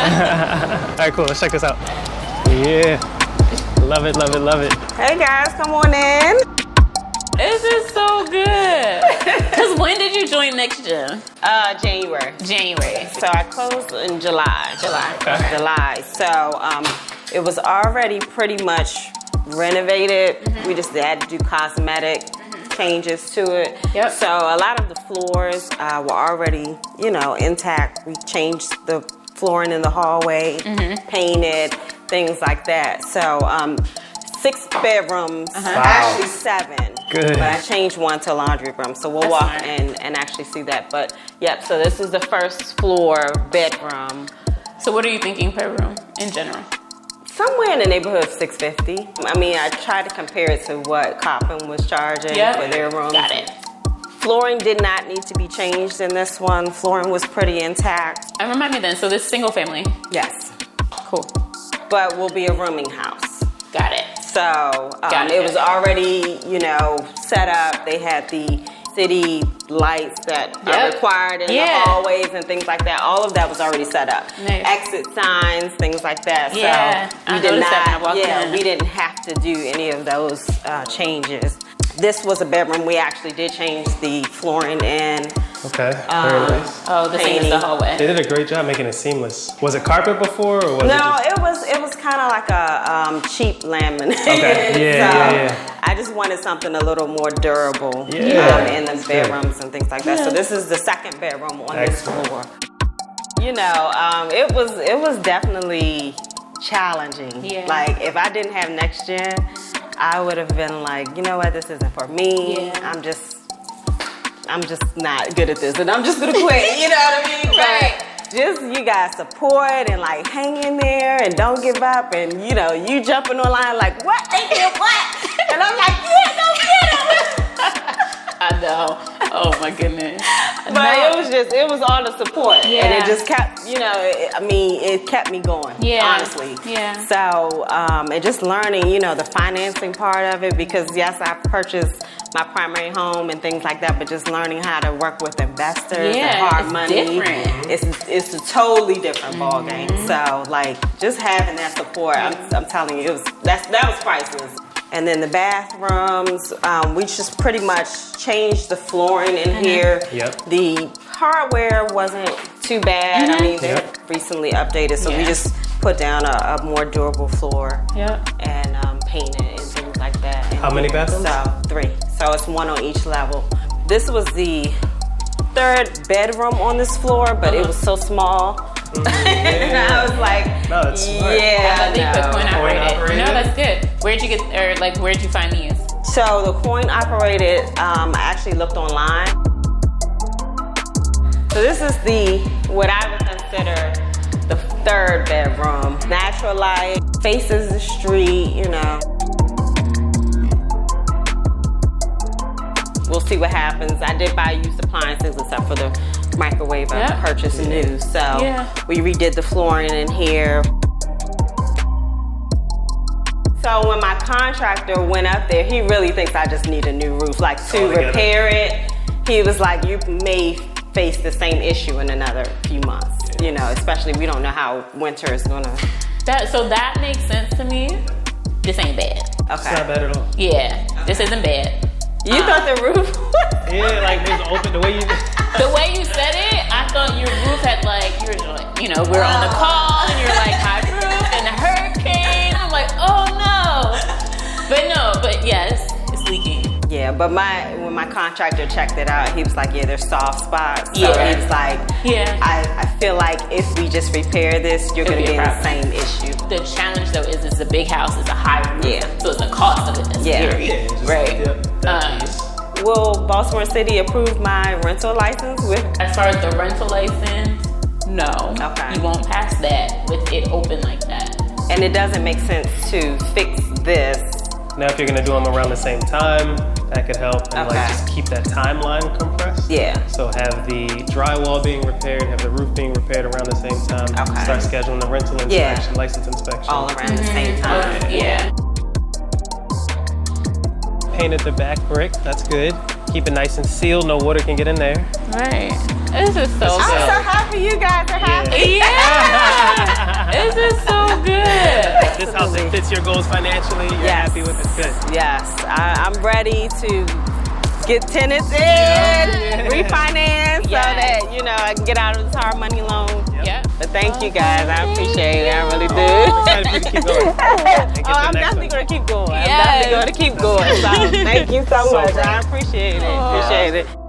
All right, cool. Let's check this out. Yeah. Love it, love it, love it. Hey guys, come on in. This is so good. Because when did you join Next Gen? January. January. So I closed in July. Okay. July. So it was already pretty much renovated. We just had to do cosmetic changes to it. Yep. So a lot of the floors were already, intact. We changed the flooring in the hallway, painted, things like that. So 6 bedrooms, actually 7. Good. But I changed one to laundry room, so we'll walk and actually see that. But yep, so this is the first floor bedroom. So what are you thinking per room in general? Somewhere in the neighborhood of $650. I mean, I tried to compare it to what Coppin was charging for their rooms. Got it. Flooring did not need to be changed in this one. Flooring was pretty intact. And remind me then, so this single family? Yes. Cool. But will be a rooming house. Got it. So it was already, set up. They had the city lights that are required in the hallways and things like that. All of that was already set up. Nice. Exit signs, things like that. Yeah, So we didn't have to do any of those changes. This was a bedroom. We actually did change the flooring in. Okay, very nice. Oh, the same as the hallway. They did a great job making it seamless. Was it carpet before, or was it just... it was kind of like a cheap laminate. Okay, yeah. I just wanted something a little more durable in the bedrooms and things like that. So this is the second bedroom on this floor. It was definitely challenging. Yeah. Like if I didn't have Next Gen, I would have been like, you know what, this isn't for me. Yeah. I'm just not good at this, and I'm just gonna quit. You know what I mean? Right. But just you guys support and like hang in there and don't give up, and you jumping online like, what? They did what? And I'm like, yeah, don't get them. I know. Oh my goodness. But it was all the support, and it just kept, it kept me going. Yeah. Honestly. Yeah. So and just learning, the financing part of it, because yes, I purchased my primary home and things like that, but just learning how to work with investors and hard money. Different. It's a totally different ball game. So like just having that support, I'm telling you, that was priceless. And then the bathrooms, we just pretty much changed the flooring in here. Yep. The hardware wasn't too bad. I mean, they recently updated, so we just put down a more durable floor and painted and things like that. How many bathrooms? So 3. So it's 1 on each level. This was the 3rd bedroom on this floor, but it was so small. And I was like, no, that's smart. Yeah, Coin operated. No, that's good. Where'd you find these? So the coin operated, I actually looked online. So this is what I would consider the 3rd bedroom. Natural light, faces the street, We'll see what happens. I did buy used appliances except for the microwave I purchased new. So we redid the flooring in here. So when my contractor went up there, he really thinks I just need a new roof. Like to repair it, he was like, you may face the same issue in another few months. Especially we don't know how winter is gonna. So that makes sense to me. This ain't bad. Okay. It's not bad at all. Yeah, this isn't bad. You thought the roof was? Yeah, like it was open the way you... The way you said it, I thought your roof had we're on the call and you're like, high roof and a hurricane. I'm like, oh no. But yes, it's leaking. Yeah, but when my contractor checked it out, he was like, yeah, there's soft spots. So he was like, I feel like if we just repair this, you're going to be in the same issue. The challenge though is it's a big house, it's a high roof. Yeah. So it's the cost of it that's scary. Right. Will Baltimore City approve my rental license As far as the rental license, no. Okay. You won't pass that with it open like that. And it doesn't make sense to fix this. Now if you're gonna do them around the same time, that could help and just keep that timeline compressed. Yeah. So have the drywall being repaired, have the roof being repaired around the same time. Start scheduling the rental inspection, license inspection. All around the same time. Painted the back brick, that's good. Keep it nice and sealed, no water can get in there. Right. This is so good. I'm so happy you guys are happy. Yeah. fits your goals financially. You're happy with it. Good. Yes, I'm ready to get tenants in, refinance, so that I can get out of this hard money loan. Yeah. But thank you guys, I appreciate it. I really do. I'm excited for you to keep going. I'm definitely going to keep going. I'm definitely going to keep going. So thank you so much. I appreciate it. Appreciate it.